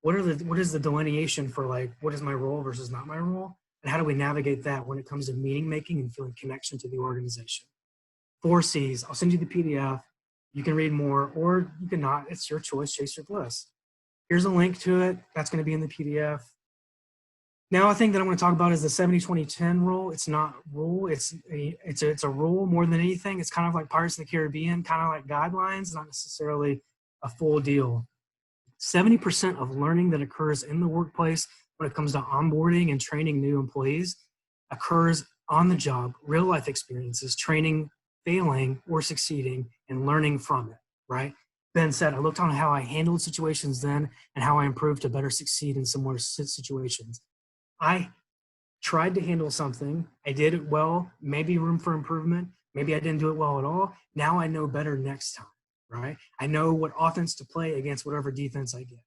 what is the delineation for like, what is my role versus not my role? And how do we navigate that when it comes to meaning making and feeling connection to the organization? 4 C's. I'll send you the PDF. You can read more or you can not. It's your choice. Chase your bliss. Here's a link to it. That's going to be in the PDF. Now, a thing that I want to talk about is the 70-20-10 rule. It's not rule. It's a rule more than anything. It's kind of like Pirates of the Caribbean, kind of like guidelines, not necessarily a full deal. 70% of learning that occurs in the workplace when it comes to onboarding and training new employees occurs on the job, real life experiences, training, failing, or succeeding, and learning from it, right? Ben said, I looked on how I handled situations then and how I improved to better succeed in similar situations. I tried to handle something. I did it well, maybe room for improvement. Maybe I didn't do it well at all. Now I know better next time, right? I know what offense to play against whatever defense I get.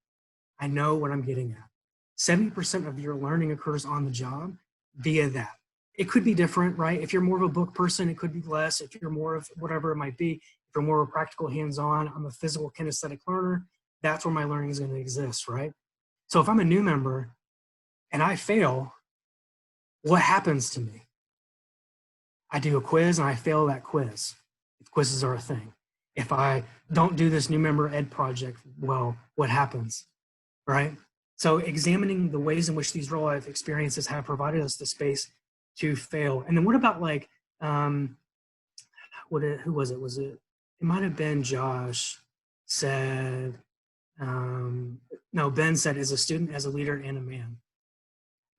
I know what I'm getting at. 70% of your learning occurs on the job via that. It could be different, right? If you're more of a book person, it could be less. If you're more of whatever it might be, if you're more of a practical hands-on, I'm a physical kinesthetic learner, that's where my learning is going to exist, right? So if I'm a new member and I fail, what happens to me? I do a quiz and I fail that quiz, if quizzes are a thing. If I don't do this new member ed project well, what happens, right? So examining the ways in which these real life experiences have provided us the space to fail. And then what about like, who was it? It might have been Josh said, no, Ben said, as a student, as a leader, and a man.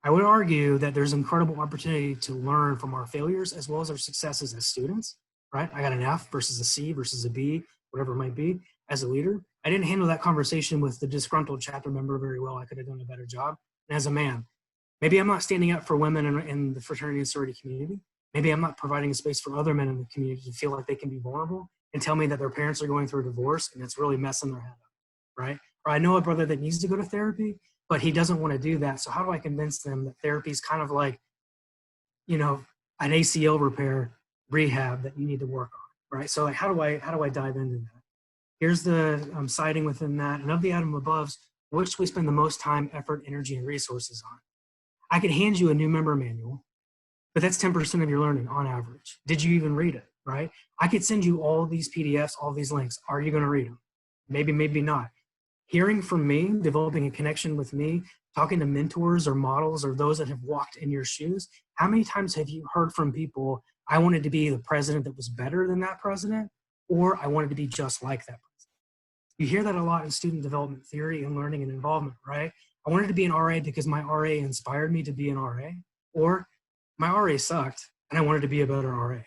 I would argue that there's incredible opportunity to learn from our failures as well as our successes as students, right? I got an F versus a C versus a B, whatever it might be. As a leader, I didn't handle that conversation with the disgruntled chapter member very well. I could have done a better job. And as a man, maybe I'm not standing up for women in the fraternity and sorority community. Maybe I'm not providing a space for other men in the community to feel like they can be vulnerable and tell me that their parents are going through a divorce and it's really messing their head up, right? Or I know a brother that needs to go to therapy, but he doesn't want to do that. So how do I convince them that therapy is kind of like, you know, an ACL repair rehab that you need to work on, right? So like, how do I dive into that? Here's the citing within that. And of the item above, which we spend the most time, effort, energy, and resources on. I could hand you a new member manual, but that's 10% of your learning on average. Did you even read it, right? I could send you all these PDFs, all these links. Are you going to read them? Maybe, maybe not. Hearing from me, developing a connection with me, talking to mentors or models or those that have walked in your shoes. How many times have you heard from people, I wanted to be the president that was better than that president, or I wanted to be just like that president? You hear that a lot in student development theory and learning and involvement, right? I wanted to be an RA because my RA inspired me to be an RA, or my RA sucked and I wanted to be a better RA.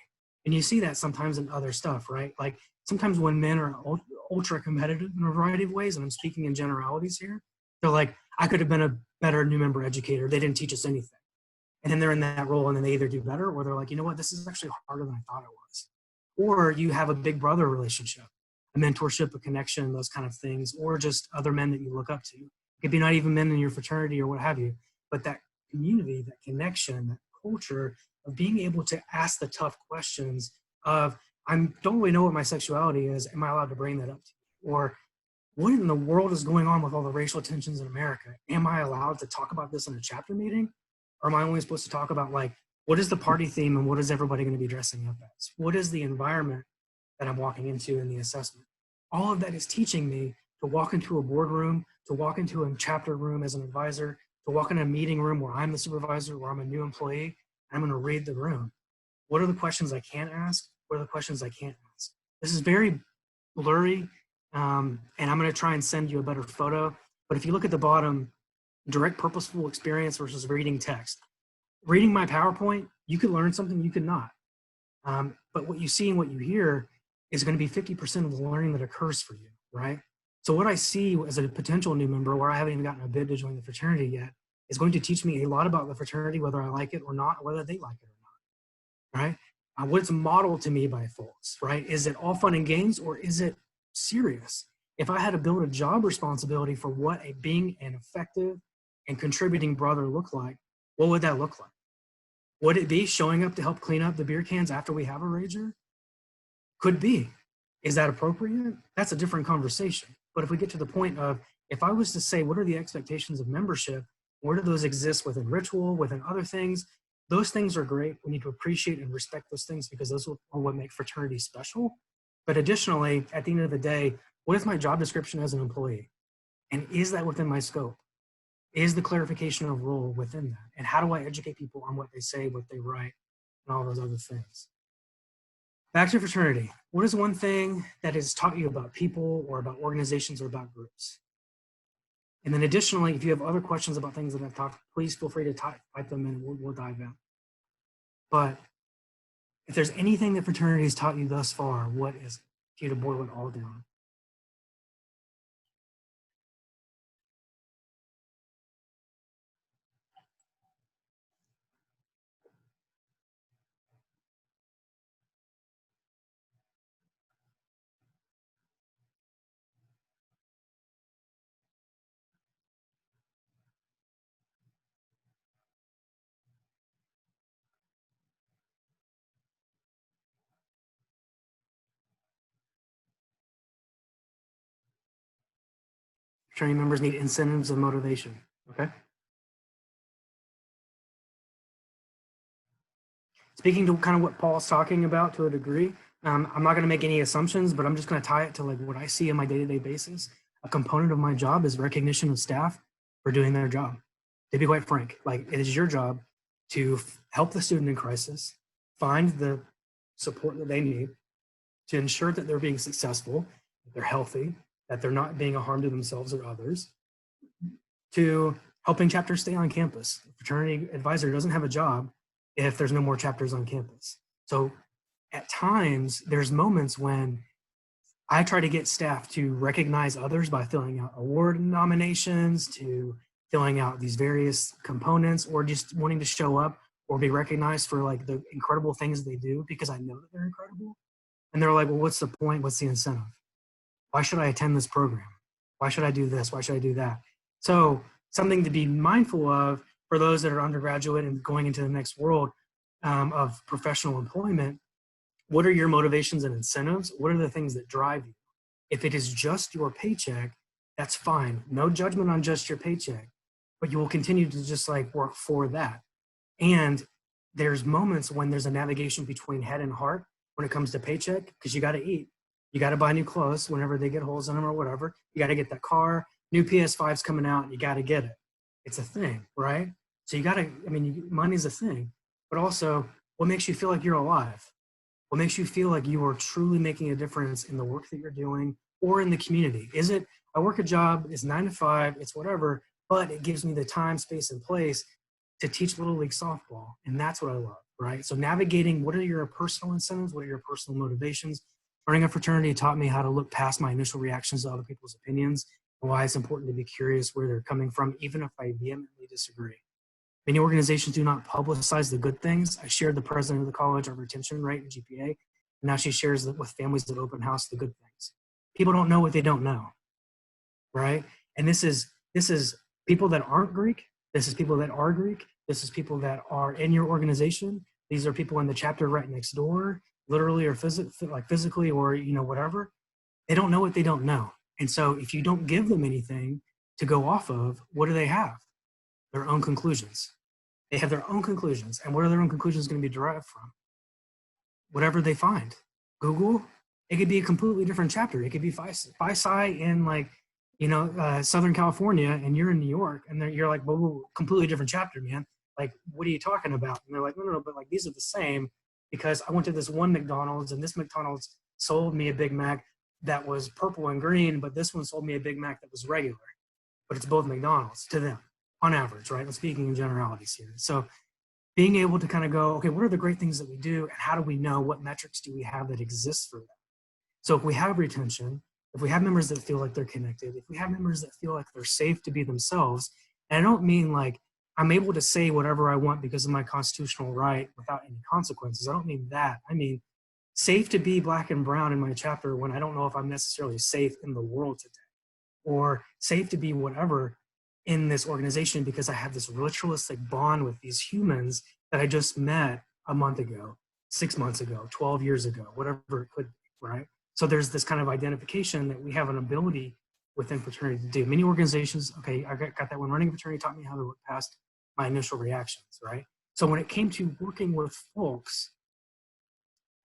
And you see that sometimes in other stuff, right? Like sometimes when men are ultra competitive in a variety of ways, and I'm speaking in generalities here, they're like, I could have been a better new member educator. They didn't teach us anything. And then they're in that role and then they either do better or they're like, you know what, this is actually harder than I thought it was. Or you have a big brother relationship, a mentorship, a connection, those kind of things, or just other men that you look up to. It could be not even men in your fraternity or what have you, but that community, that connection, that culture of being able to ask the tough questions of, I don't really know what my sexuality is. Am I allowed to bring that up to you? Or what in the world is going on with all the racial tensions in America? Am I allowed to talk about this in a chapter meeting? Or am I only supposed to talk about like, what is the party theme and what is everybody going to be dressing up as? What is the environment that I'm walking into in the assessment? All of that is teaching me to walk into a boardroom, to walk into a chapter room as an advisor, to walk in a meeting room where I'm the supervisor, where I'm a new employee, and I'm going to read the room. What are the questions I can ask? What are the questions I can't ask? This is very blurry, and I'm going to try and send you a better photo. But if you look at the bottom, direct purposeful experience versus reading text. Reading my PowerPoint, you could learn something, you could not. But what you see and what you hear is going to be 50% of the learning that occurs for you, right? So what I see as a potential new member, where I haven't even gotten a bid to join the fraternity yet, is going to teach me a lot about the fraternity, whether I like it or not, or whether they like it or not, right? What's modeled to me by folks, right? Is it all fun and games or is it serious? If I had to build a job responsibility for what being an effective and contributing brother look like, what would that look like? Would it be showing up to help clean up the beer cans after we have a rager? Could be. Is that appropriate? That's a different conversation. But if we get to the point of If I was to say, what are the expectations of membership? Where do those exist within ritual, within other things? Those things are great. We need to appreciate and respect those things because those are what make fraternity special. But additionally, at the end of the day, what is my job description as an employee? And is that within my scope? Is the clarification of role within that? And how do I educate people on what they say, what they write, and all those other things? Back to fraternity. What is one thing that has taught you about people or about organizations or about groups? And then additionally, if you have other questions about things that I've talked, please feel free to type them in. We'll dive in. But if there's anything that fraternity has taught you thus far, what is it? If you to boil it all down. Fraternity members need incentives and motivation. Okay. Speaking to kind of what Paul's talking about to a degree, I'm not going to make any assumptions, but I'm just going to tie it to like what I see on my day-to-day basis. A component of my job is recognition of staff for doing their job. To be quite frank, like it is your job to help the student in crisis, find the support that they need to ensure that they're being successful, that they're healthy, that they're not being a harm to themselves or others, to helping chapters stay on campus. The fraternity advisor doesn't have a job if there's no more chapters on campus. So at times, there's moments when I try to get staff to recognize others by filling out award nominations, to filling out these various components, or just wanting to show up or be recognized for like the incredible things they do because I know that they're incredible. And they're like, well, what's the point? What's the incentive? Why should I attend this program? Why should I do this? Why should I do that? So something to be mindful of for those that are undergraduate and going into the next world of professional employment. What are your motivations and incentives? What are the things that drive you? If it is just your paycheck, that's fine. No judgment on just your paycheck, but you will continue to just like work for that. And there's moments when there's a navigation between head and heart when it comes to paycheck, because you got to eat. You got to buy new clothes whenever they get holes in them or whatever. You got to get that car. New PS5's coming out, and you got to get it. It's a thing, right? So you got to, I mean, money's a thing, but also what makes you feel like you're alive? What makes you feel like you are truly making a difference in the work that you're doing or in the community? Is it, I work a job, it's 9 to 5, it's whatever, but it gives me the time, space, and place to teach Little League softball. And that's what I love, right? So navigating what are your personal incentives, what are your personal motivations? Running a fraternity taught me how to look past my initial reactions to other people's opinions and why it's important to be curious where they're coming from, even if I vehemently disagree. Many organizations do not publicize the good things. I shared the president of the college, our retention rate and GPA, and now she shares it with families that open house the good things. People don't know what they don't know, right? And this is people that aren't Greek. This is people that are Greek. This is people that are in your organization. These are people in the chapter right next door, literally or physically or whatever. They don't know what they don't know. And so if you don't give them anything to go off of, what do they have? Their own conclusions. They have their own conclusions. And what are their own conclusions going to be derived from? Whatever they find. Google, it could be a completely different chapter. It could be Phi-Psi in Southern California, and you're in New York, and you're like, well, completely different chapter, man. Like, what are you talking about? And they're like, no, but like these are the same because I went to this one McDonald's, and this McDonald's sold me a Big Mac that was purple and green, but this one sold me a Big Mac that was regular. But it's both McDonald's to them. On average, right? I'm speaking in generalities here. So being able to kind of go, okay, what are the great things that we do and how do we know what metrics do we have that exist for them? So if we have retention, if we have members that feel like they're connected, if we have members that feel like they're safe to be themselves, and I don't mean like I'm able to say whatever I want because of my constitutional right without any consequences. I don't mean that. I mean safe to be black and brown in my chapter when I don't know if I'm necessarily safe in the world today, or safe to be whatever in this organization because I have this ritualistic bond with these humans that I just met a month ago, 6 months ago, 12 years ago, whatever it could be, right? So there's this kind of identification that we have an ability within fraternity to do. Many organizations, okay, I got that one. Running a fraternity taught me how to look past my initial reactions, right? So when it came to working with folks,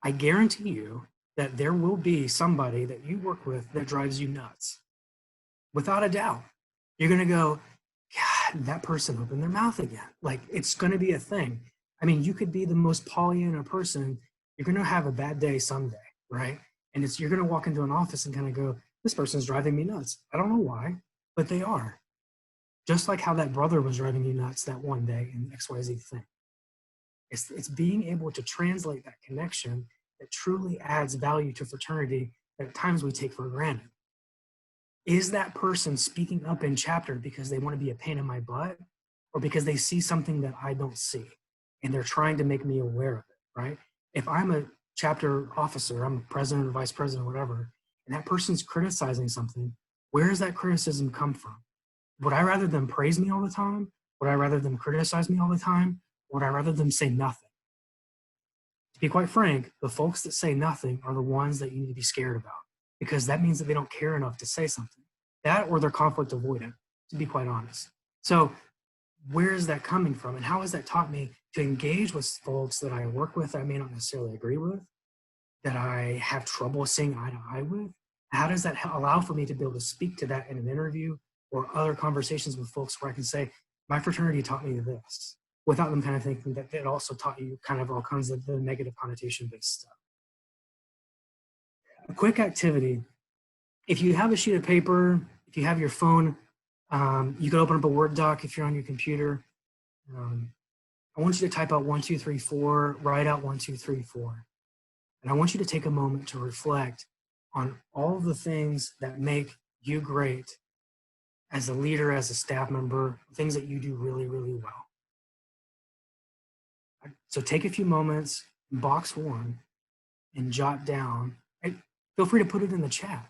I guarantee you that there will be somebody that you work with that drives you nuts. Without a doubt. You're going to go, God, that person opened their mouth again. Like, it's going to be a thing. I mean, you could be the most Pollyanna person. You're going to have a bad day someday, right? And you're going to walk into an office and kind of go, this person's driving me nuts. I don't know why, but they are. Just like how that brother was driving you nuts that one day in XYZ thing. It's being able to translate that connection that truly adds value to fraternity that at times we take for granted. Is that person speaking up in chapter because they want to be a pain in my butt, or because they see something that I don't see and they're trying to make me aware of it, right? If I'm a chapter officer, I'm a president or vice president or whatever, and that person's criticizing something, where does that criticism come from? Would I rather them praise me all the time? Would I rather them criticize me all the time? Or would I rather them say nothing? To be quite frank, the folks that say nothing are the ones that you need to be scared about, because that means that they don't care enough to say something. That, or they're conflict avoidant, to be quite honest. So where is that coming from? And how has that taught me to engage with folks that I work with that I may not necessarily agree with, that I have trouble seeing eye to eye with? How does that allow for me to be able to speak to that in an interview or other conversations with folks where I can say, my fraternity taught me this, without them kind of thinking that it also taught you kind of all kinds of the negative connotation-based stuff. A quick activity. If you have a sheet of paper, if you have your phone, you can open up a Word doc if you're on your computer. I want you to type out 1, 2, 3, 4, write out 1, 2, 3, 4. And I want you to take a moment to reflect on all the things that make you great as a leader, as a staff member, things that you do really, really well. So take a few moments, box 1, and jot down. And feel free to put it in the chat.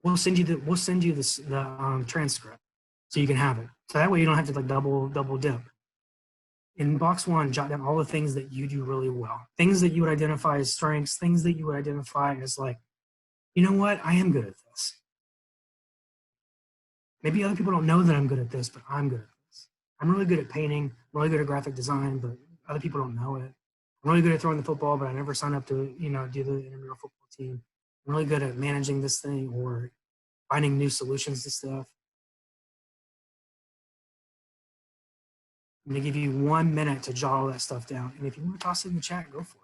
We'll send you the transcript so you can have it. So that way you don't have to like double dip. In box 1, jot down all the things that you do really well. Things that you would identify as strengths, things that you would identify as like, you know what, I am good at this. Maybe other people don't know that I'm good at this, but I'm good at this. I'm really good at painting, I'm really good at graphic design, but other people don't know it. I'm really good at throwing the football, but I never signed up to, do the intramural football team. I'm really good at managing this thing or finding new solutions to stuff. I'm going to give you 1 minute to jot all that stuff down. And if you want to toss it in the chat, go for it.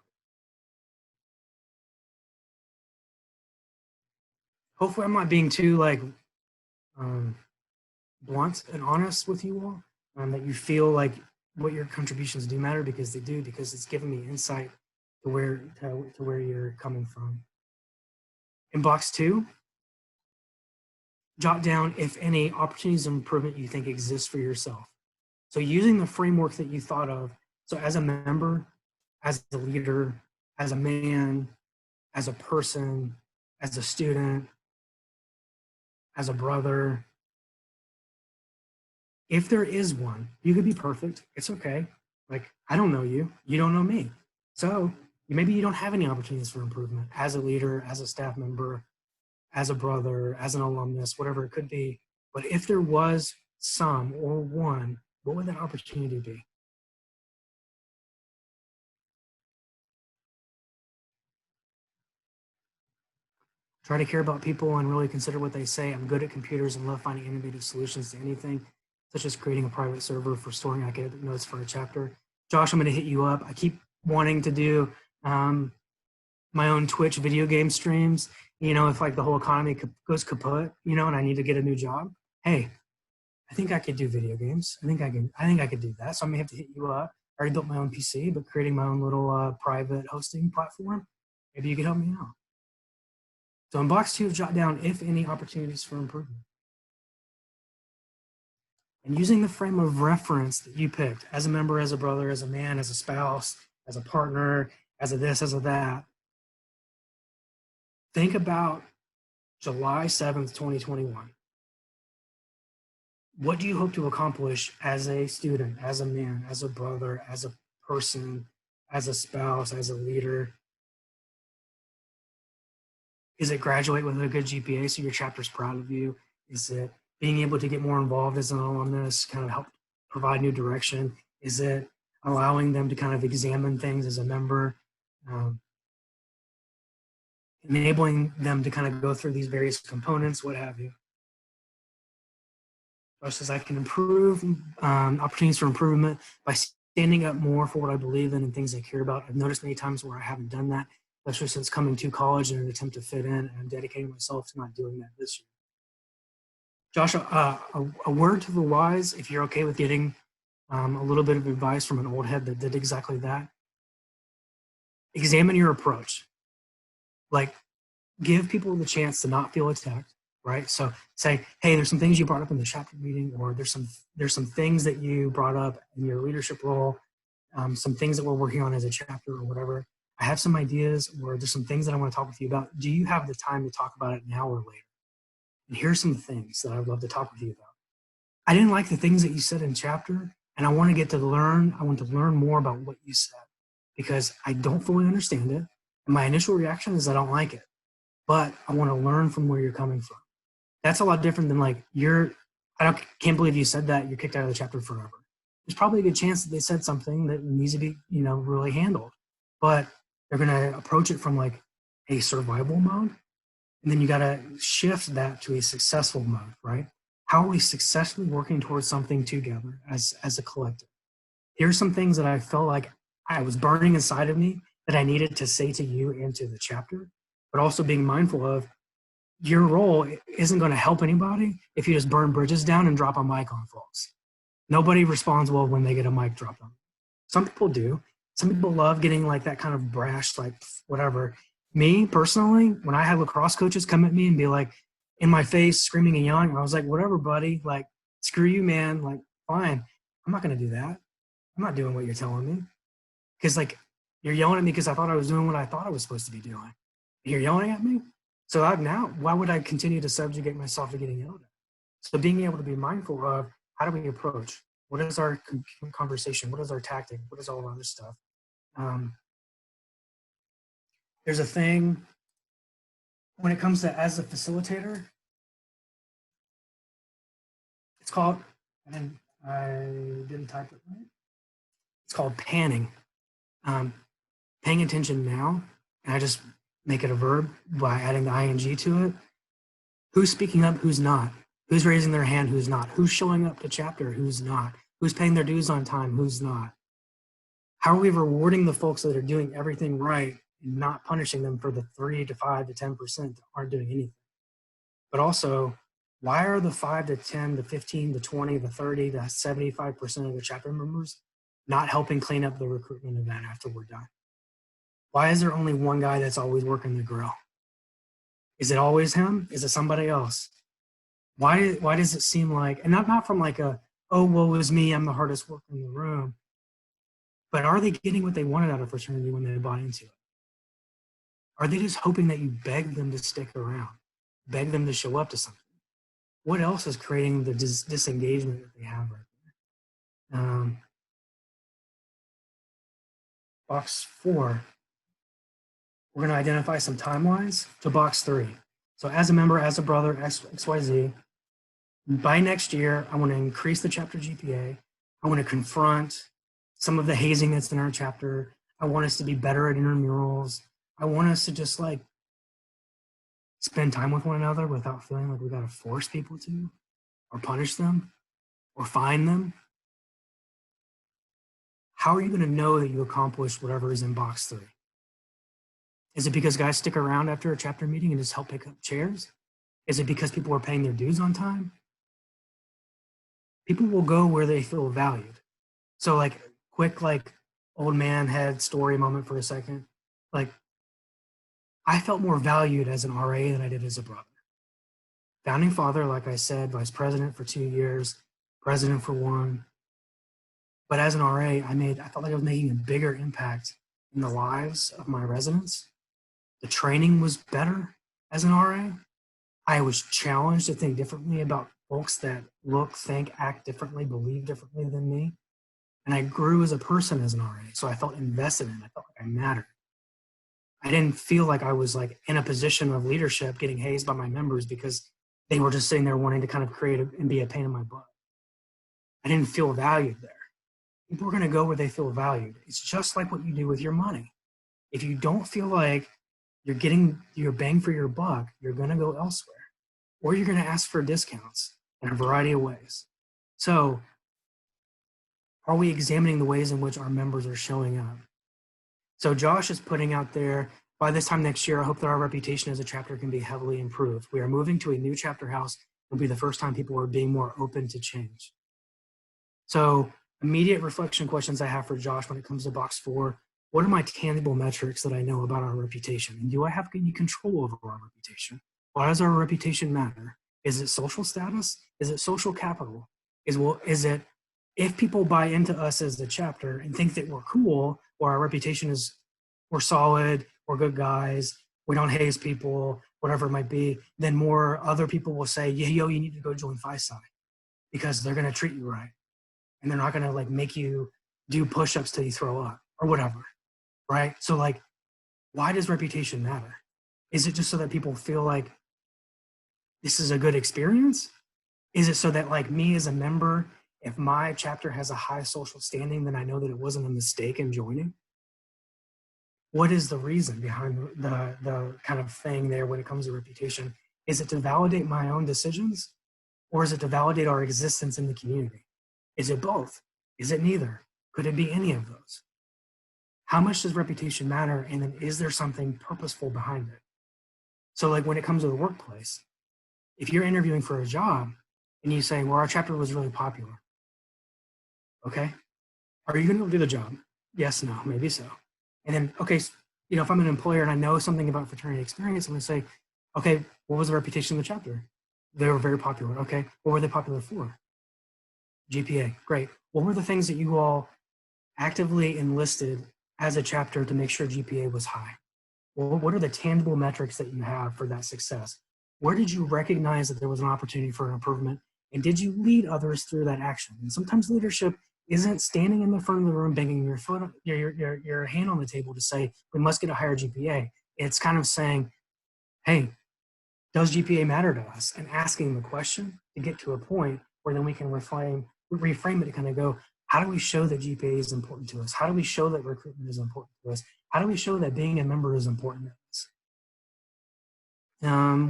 Hopefully I'm not being too blunt and honest with you all, that you feel like what your contributions do matter, because they do, because it's giving me insight to where you're coming from. In box 2, jot down if any opportunities of improvement you think exist for yourself. So using the framework that you thought of, so as a member, as a leader, as a man, as a person, as a student, as a brother, if there is one, you could be perfect. It's okay. Like, I don't know you. You don't know me. So maybe you don't have any opportunities for improvement as a leader, as a staff member, as a brother, as an alumnus, whatever it could be. But if there was some or one, what would that opportunity be? Try to care about people and really consider what they say. I'm good at computers and love finding innovative solutions to anything, such as creating a private server for storing academic notes for a chapter. Josh, I'm going to hit you up. I keep wanting to do my own Twitch video game streams. If like the whole economy goes kaput, and I need to get a new job. Hey, I think I could do video games. I think I could do that. So I may have to hit you up. I already built my own PC, but creating my own little private hosting platform. Maybe you could help me out. So in box 2, jot down if any opportunities for improvement. And using the frame of reference that you picked, as a member, as a brother, as a man, as a spouse, as a partner, as a this, as a that, think about July 7th, 2021. What do you hope to accomplish as a student, as a man, as a brother, as a person, as a spouse, as a leader? Is it graduate with a good GPA so your chapter's proud of you? Is it being able to get more involved as an alumnus, kind of help provide new direction? Is it allowing them to kind of examine things as a member? Enabling them to kind of go through these various components, what have you. Josh says, I can improve opportunities for improvement by standing up more for what I believe in and things I care about. I've noticed many times where I haven't done that, especially since coming to college in an attempt to fit in, and I'm dedicating myself to not doing that this year. Josh, a word to the wise, if you're okay with getting a little bit of advice from an old head that did exactly that. Examine your approach. Like, give people the chance to not feel attacked, right? So say, hey, there's some things you brought up in the chapter meeting, or there's some things that you brought up in your leadership role, some things that we're working on as a chapter or whatever. I have some ideas, or there's some things that I want to talk with you about. Do you have the time to talk about it now or later? And here's some things that I'd love to talk with you about. I didn't like the things that you said in chapter, and I want to I want to learn more about what you said, because I don't fully understand it. And my initial reaction is I don't like it, but I want to learn from where you're coming from. That's a lot different than like, can't believe you said that, you're kicked out of the chapter forever. There's probably a good chance that they said something that needs to be, really handled, but they're going to approach it from like a survival mode. And then you got to shift that to a successful mode, right? How are we successfully working towards something together as a collective? Here's some things that I felt like I was burning inside of me that I needed to say to you and to the chapter, but also being mindful of your role isn't going to help anybody if you just burn bridges down and drop a mic on folks. Nobody responds well when they get a mic dropped on them. Some people do. Some people love getting like that kind of brash, like whatever. Me personally, when I had lacrosse coaches come at me and be like in my face, screaming and yelling, I was like, whatever, buddy, like, screw you, man. Like, fine. I'm not going to do that. I'm not doing what you're telling me. Because like, you're yelling at me because I thought I was doing what I thought I was supposed to be doing. You're yelling at me? So now, why would I continue to subjugate myself to getting yelled at? So being able to be mindful of, how do we approach? What is our conversation? What is our tactic? What is all of this stuff? There's a thing when it comes to as a facilitator, it's called, and I didn't type it right. It's called panning. Paying attention now, and I just make it a verb by adding the ing to it. Who's speaking up, who's not? Who's raising their hand, who's not? Who's showing up to chapter, who's not? Who's paying their dues on time, who's not? How are we rewarding the folks that are doing everything right and not punishing them for the 3 to 5 to 10% that aren't doing anything? But also, why are the 5 to 10 to 15 to 20 to 30 to 75% of the chapter members not helping clean up the recruitment event after we're done? Why is there only one guy that's always working the grill? Is it always him? Is it somebody else? Why does it seem like, and not from like a, oh, well, it was me, I'm the hardest worker in the room, but are they getting what they wanted out of fraternity when they bought into it? Are they just hoping that you beg them to stick around, beg them to show up to something? What else is creating the disengagement that they have right there? Box 4, we're going to identify some timelines to box 3. So as a member, as a brother, XYZ, by next year, I want to increase the chapter GPA. I want to confront some of the hazing that's in our chapter. I want us to be better at intramurals. I want us to just like spend time with one another without feeling like we got to force people to, or punish them, or fine them. How are you going to know that you accomplished whatever is in box 3? Is it because guys stick around after a chapter meeting and just help pick up chairs? Is it because people are paying their dues on time? People will go where they feel valued. So like quick, like old man head story moment for a second. Like I felt more valued as an RA than I did as a brother. Founding father, like I said, vice president for 2 years, president for 1. But as an RA, I felt like I was making a bigger impact in the lives of my residents. The training was better as an RA. I was challenged to think differently about folks that look, think, act differently, believe differently than me. And I grew as a person as an RA. So I felt invested in it. I felt like I mattered. I didn't feel like I was like in a position of leadership getting hazed by my members because They were just sitting there wanting to kind of create and be a pain in my butt. I didn't feel valued there. People are going to go where they feel valued. It's just like what you do with your money. If you don't feel like you're getting your bang for your buck, you're going to go elsewhere, or you're going to ask for discounts in a variety of ways. So are we examining the ways in which our members are showing up? So Josh is putting out there, by this time next year, I hope that our reputation as a chapter can be heavily improved. We are moving to a new chapter house. It'll be the first time people are being more open to change. So immediate reflection questions I have for Josh when it comes to box 4. What are my tangible metrics that I know about our reputation? And do I have any control over our reputation? Why does our reputation matter? Is it social status? Is it social capital? Is it if people buy into us as the chapter and think that we're cool, or our reputation is we're solid, we're good guys, we don't haze people, whatever it might be, then more other people will say, yeah, yo, you need to go join FISI because they're going to treat you right. And they're not going to like make you do push-ups till you throw up or whatever, right? So like, why does reputation matter? Is it just so that people feel like this is a good experience? Is it so that like me as a member, if my chapter has a high social standing, then I know that it wasn't a mistake in joining? What is the reason behind the kind of thing there when it comes to reputation? Is it to validate my own decisions, or is it to validate our existence in the community? Is it both? Is it neither? Could it be any of those? How much does reputation matter? And then is there something purposeful behind it? So like when it comes to the workplace, if you're interviewing for a job and you say, well, our chapter was really popular. Okay. Are you going to do the job? Yes, no, maybe so. And then, okay, you know, if I'm an employer and I know something about fraternity experience, I'm going to say, okay, what was the reputation of the chapter? They were very popular. Okay. What were they popular for? GPA. Great. What were the things that you all actively enlisted as a chapter to make sure GPA was high? Well, what are the tangible metrics that you have for that success? Where did you recognize that there was an opportunity for improvement? And did you lead others through that action? And sometimes leadership isn't standing in the front of the room banging your hand on the table to say, we must get a higher GPA. It's kind of saying, hey, does GPA matter to us? And asking the question to get to a point where then we can reframe it to kind of go, how do we show that GPA is important to us? How do we show that recruitment is important to us? How do we show that being a member is important to us?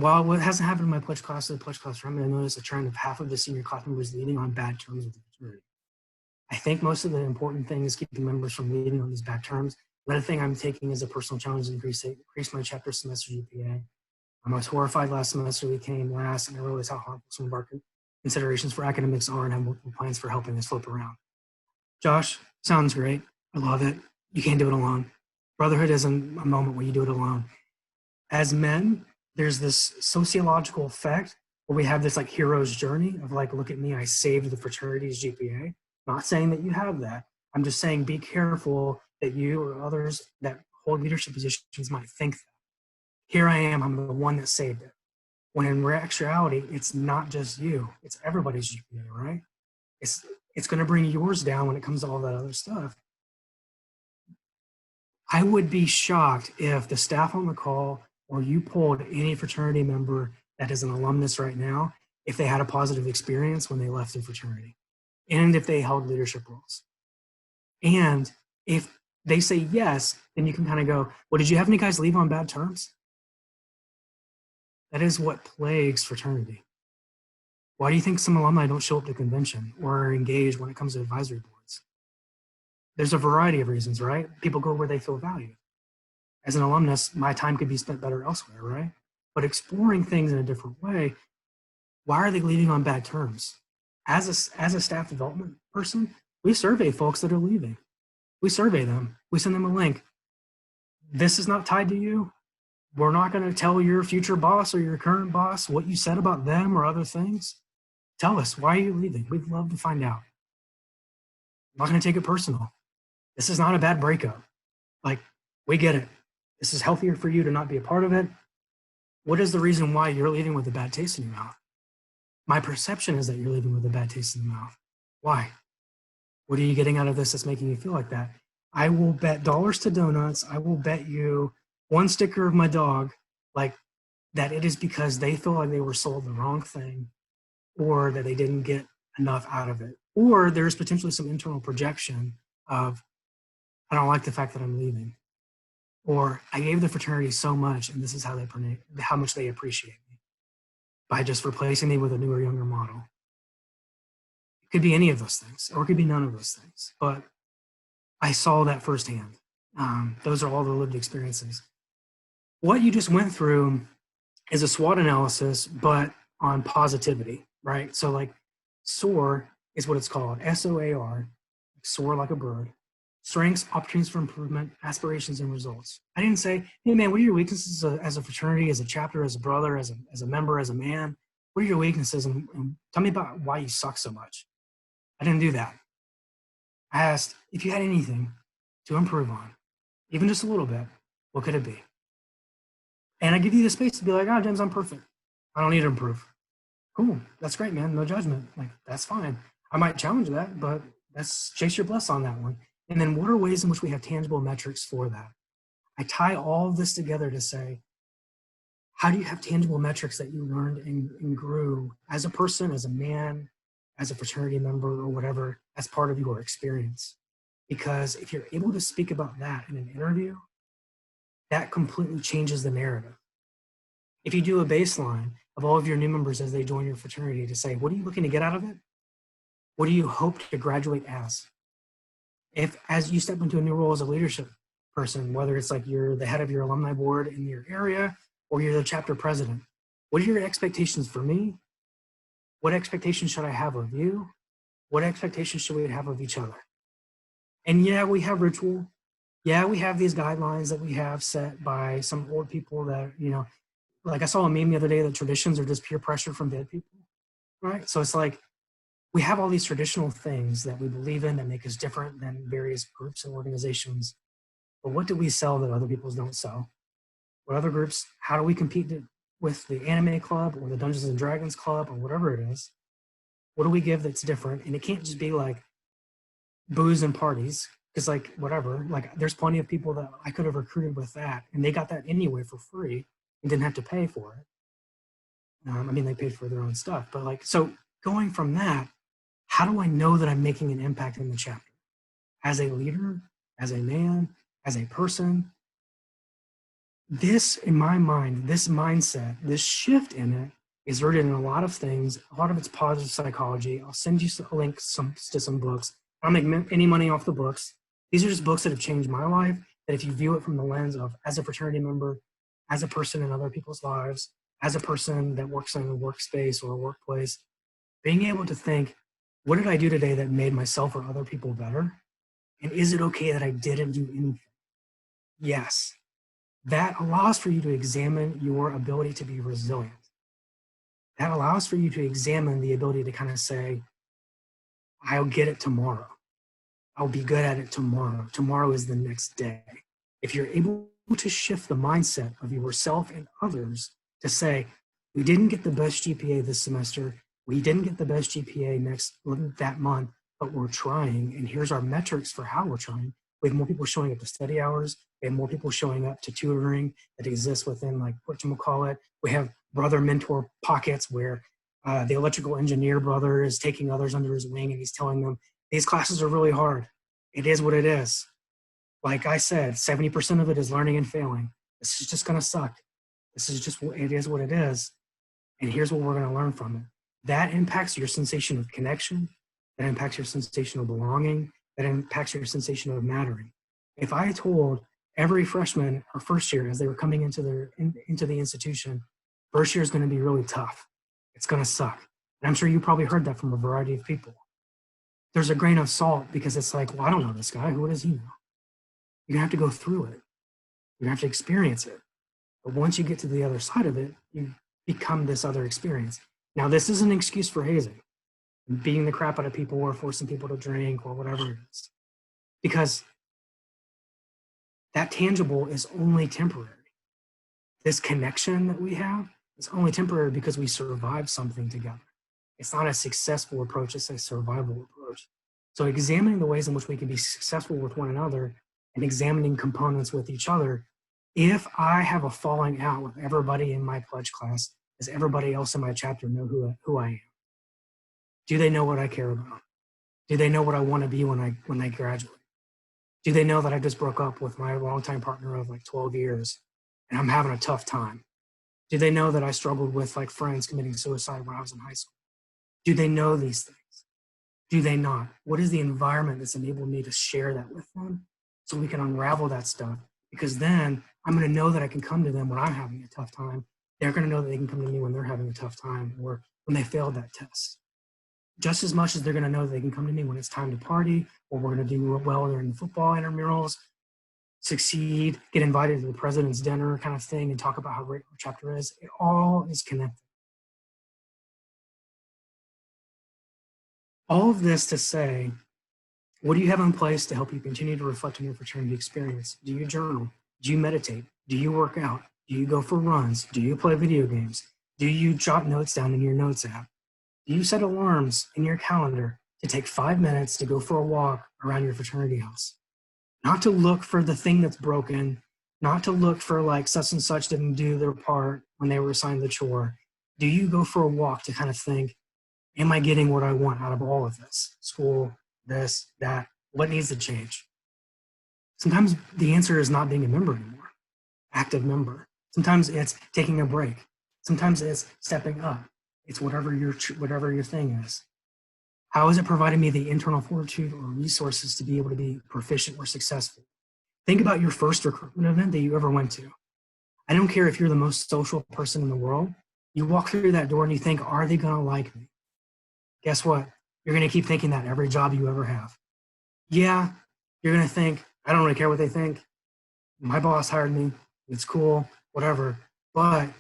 While what hasn't happened in my pledge class or the pledge class room, I noticed a trend of half of the senior class members leading on bad terms with the fraternity. I think most of the important thing is keeping members from leading on these bad terms. Another thing I'm taking as a personal challenge is increase my chapter semester GPA. I was horrified last semester we came last, and I realized how harmful some of our considerations for academics are and have multiple plans for helping us flip around. Josh, sounds great. I love it. You can't do it alone. Brotherhood isn't a moment where you do it alone. As men, there's this sociological effect where we have this like hero's journey of like, look at me, I saved the fraternity's GPA. Not saying that you have that. I'm just saying be careful that you or others that hold leadership positions might think that. Here I am, I'm the one that saved it. When in actuality, it's not just you, it's everybody's GPA, right? It's going to bring yours down when it comes to all that other stuff. I would be shocked if the staff on the call or you polled any fraternity member that is an alumnus right now, if they had a positive experience when they left the fraternity and if they held leadership roles. And if they say yes, then you can kind of go, well, did you have any guys leave on bad terms? That is what plagues fraternity. Why do you think some alumni don't show up to convention or are engaged when it comes to advisory boards? There's a variety of reasons, right? People go where they feel valued. As an alumnus, my time could be spent better elsewhere, right? But exploring things in a different way, why are they leaving on bad terms? As a staff development person, we survey folks that are leaving. We survey them. We send them a link. This is not tied to you. We're not going to tell your future boss or your current boss what you said about them or other things. Tell us, why are you leaving? We'd love to find out. I'm not going to take it personal. This is not a bad breakup. Like, we get it. This is healthier for you to not be a part of it. What is the reason why you're leaving with a bad taste in your mouth? My perception is that you're leaving with a bad taste in the mouth. Why? What are you getting out of this that's making you feel like that? I will bet dollars to donuts. I will bet you one sticker of my dog. Like, that it is because they feel like they were sold the wrong thing, or that they didn't get enough out of it. Or there's potentially some internal projection of, I don't like the fact that I'm leaving. Or I gave the fraternity so much and this is how much they appreciate me by just replacing me with a newer, younger model. It could be any of those things, or it could be none of those things. But I saw that firsthand. Those are all the lived experiences. What you just went through is a SWOT analysis, but on positivity, right? So like SOAR is what it's called, SOAR, soar like a bird. Strengths, opportunities for improvement, aspirations, and results. I didn't say, hey man, what are your weaknesses as a fraternity, as a chapter, as a brother, as a member, as a man? What are your weaknesses, and tell me about why you suck so much. I didn't do that. I asked, if you had anything to improve on, even just a little bit, what could it be? And I give you the space to be like, oh, James, I'm perfect. I don't need to improve. Cool, that's great, man, no judgment. Like, that's fine. I might challenge that, but let's chase your bliss on that one. And then what are ways in which we have tangible metrics for that? I tie all of this together to say, how do you have tangible metrics that you learned and grew as a person, as a man, as a fraternity member, or whatever, as part of your experience? Because if you're able to speak about that in an interview, that completely changes the narrative. If you do a baseline of all of your new members as they join your fraternity to say, what are you looking to get out of it? What do you hope to graduate as? If as you step into a new role as a leadership person, whether it's like you're the head of your alumni board in your area or you're the chapter president, what are your expectations for me? What expectations should I have of you? What expectations should we have of each other? And yeah, we have ritual. Yeah, we have these guidelines that we have set by some old people that, you know, like I saw a meme the other day that traditions are just peer pressure from dead people, right? So it's like, we have all these traditional things that we believe in that make us different than various groups and organizations. But what do we sell that other people don't sell? What other groups, how do we compete with the anime club or the Dungeons and Dragons club or whatever it is? What do we give that's different? And it can't just be like booze and parties, because like whatever, like there's plenty of people that I could have recruited with that and they got that anyway for free and didn't have to pay for it. I mean, they paid for their own stuff, but like, so going from that, how do I know that I'm making an impact in the chapter? As a leader, as a man, as a person? This, in my mind, this mindset, this shift in it is rooted in a lot of things. A lot of it's positive psychology. I'll send you a link to some books. I don't make any money off the books. These are just books that have changed my life, that if you view it from the lens of as a fraternity member, as a person in other people's lives, as a person that works in a workspace or a workplace, being able to think, what did I do today that made myself or other people better? And is it okay that I didn't do anything? Yes. That allows for you to examine your ability to be resilient. That allows for you to examine the ability to kind of say, I'll get it tomorrow. I'll be good at it tomorrow. Tomorrow is the next day. If you're able to shift the mindset of yourself and others to say, we didn't get the best GPA this semester, we didn't get the best GPA that month, but we're trying, and here's our metrics for how we're trying. We have more people showing up to study hours. We have more people showing up to tutoring that exists within, like, whatchamacallit. We have brother mentor pockets where the electrical engineer brother is taking others under his wing and he's telling them, these classes are really hard. It is what it is. Like I said, 70% of it is learning and failing. This is just gonna suck. This is just, it is what it is. And here's what we're gonna learn from it. That impacts your sensation of connection. That impacts your sensation of belonging. That impacts your sensation of mattering. If I told every freshman or first year as they were coming into the institution, first year is going to be really tough. It's going to suck. And I'm sure you probably heard that from a variety of people. There's a grain of salt because it's like, well, I don't know this guy. Who does he know? You have to go through it. You have to experience it. But once you get to the other side of it, you become this other experience. Now, this is an excuse for hazing, beating the crap out of people or forcing people to drink or whatever it is. Because that tangible is only temporary. This connection that we have is only temporary because we survived something together. It's not a successful approach, it's a survival approach. So examining the ways in which we can be successful with one another and examining components with each other If I have a falling out with everybody in my pledge class, does everybody else in my chapter know who I am? Do they know what I care about? Do they know what I want to be when I graduate? Do they know that I just broke up with my longtime partner of like 12 years and I'm having a tough time? Do they know that I struggled with like friends committing suicide when I was in high school? Do they know these things? Do they not? What is the environment that's enabled me to share that with them so we can unravel that stuff? Because then I'm going to know that I can come to them when I'm having a tough time. They're going to know that they can come to me when they're having a tough time or when they failed that test. Just as much as they're going to know that they can come to me when it's time to party or we're going to do well during the football intramurals, succeed, get invited to the president's dinner kind of thing and talk about how great our chapter is. It all is connected. All of this to say, what do you have in place to help you continue to reflect on your fraternity experience? Do you journal? Do you meditate? Do you work out? Do you go for runs? Do you play video games? Do you jot notes down in your notes app? Do you set alarms in your calendar to take 5 minutes to go for a walk around your fraternity house? Not to look for the thing that's broken, not to look for like such and such didn't do their part when they were assigned the chore. Do you go for a walk to kind of think, am I getting what I want out of all of this? School, this, that, what needs to change? Sometimes the answer is not being a member anymore, active member. Sometimes it's taking a break. Sometimes it's stepping up. It's whatever your thing is. How is it providing me the internal fortitude or resources to be able to be proficient or successful? Think about your first recruitment event that you ever went to. I don't care if you're the most social person in the world. You walk through that door and you think, are they going to like me? Guess what? You're going to keep thinking that every job you ever have. Yeah, you're going to think, I don't really care what they think. My boss hired me. It's cool, whatever. But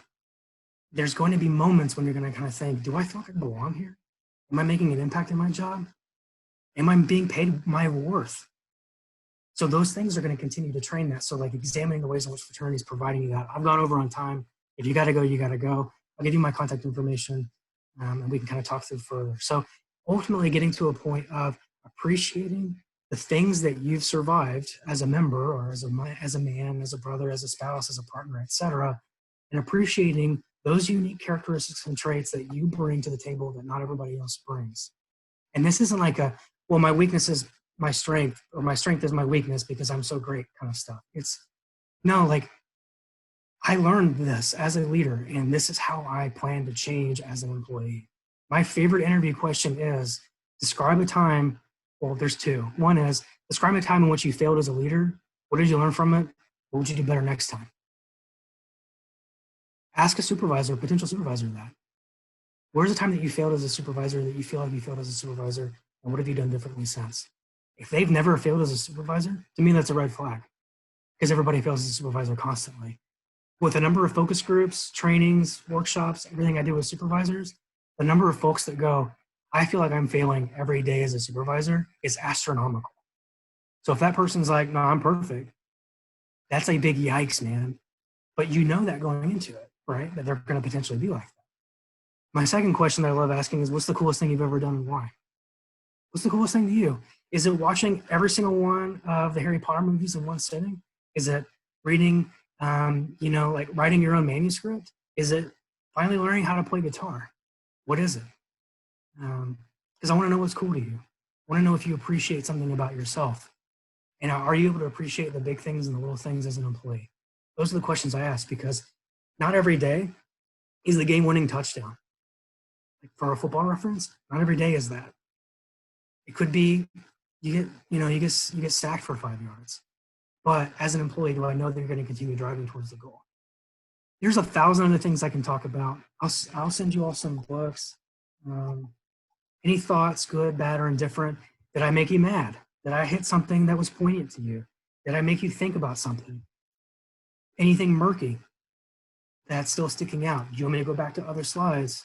there's going to be moments when you're going to kind of think, do I feel like I belong here? Am I making an impact in my job? Am I being paid my worth? So those things are going to continue to train that. So like examining the ways in which fraternity is providing you that. I've gone over on time. If you got to go, you got to go. I'll give you my contact information and we can kind of talk through further. So ultimately getting to a point of appreciating the things that you've survived as a member or as a man, as a brother, as a spouse, as a partner, etc., and appreciating those unique characteristics and traits that you bring to the table that not everybody else brings. And this isn't like a, well, my weakness is my strength or my strength is my weakness because I'm so great kind of stuff. It's no, like I learned this as a leader and this is how I plan to change as an employee. My favorite interview question is describe a time. Well, there's two. One is describe a time in which you failed as a leader. What did you learn from it? What would you do better next time? Ask a supervisor, potential supervisor that. Where's the time that you failed as a supervisor that you feel like you failed as a supervisor and what have you done differently since? If they've never failed as a supervisor, to me that's a red flag because everybody fails as a supervisor constantly. With a number of focus groups, trainings, workshops, everything I do with supervisors, the number of folks that go, I feel like I'm failing every day as a supervisor is astronomical. So if that person's like, no, I'm perfect, that's a big yikes, man. But you know that going into it, right? That they're going to potentially be like that. My second question that I love asking is, what's the coolest thing you've ever done and why? What's the coolest thing to you? Is it watching every single one of the Harry Potter movies in one sitting? Is it reading, like writing your own manuscript? Is it finally learning how to play guitar? What is it? Because I want to know what's cool to you. I want to know if you appreciate something about yourself. And are you able to appreciate the big things and the little things as an employee? Those are the questions I ask because not every day is the game-winning touchdown. Like for a football reference, not every day is that. It could be you get sacked for 5 yards. But as an employee, do I know that you're going to continue driving towards the goal? There's 1,000 other things I can talk about. I'll send you all some books. Any thoughts, good, bad, or indifferent? Did I make you mad? Did I hit something that was poignant to you? Did I make you think about something? Anything murky that's still sticking out? Do you want me to go back to other slides?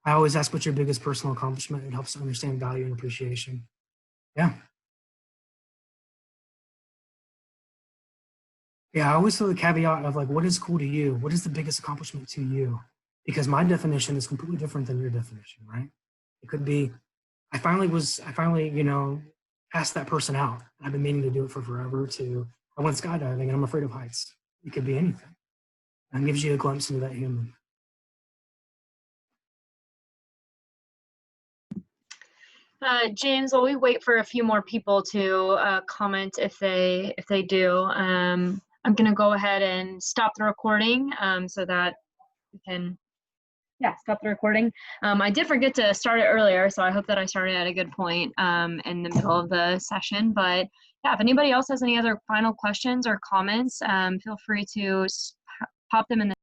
I always ask what's your biggest personal accomplishment. It helps to understand value and appreciation. Yeah. Yeah, I always throw the caveat of like, what is cool to you? What is the biggest accomplishment to you? Because my definition is completely different than your definition, right? It could be, I finally, asked that person out. I've been meaning to do it for forever to I went skydiving and I'm afraid of heights. It could be anything. And it gives you a glimpse into that human. James, while we wait for a few more people to comment if they do, I'm gonna go ahead and stop the recording so that we can, yeah, stop the recording. I did forget to start it earlier, so I hope that I started at a good point in the middle of the session. But yeah, if anybody else has any other final questions or comments, feel free to pop them in the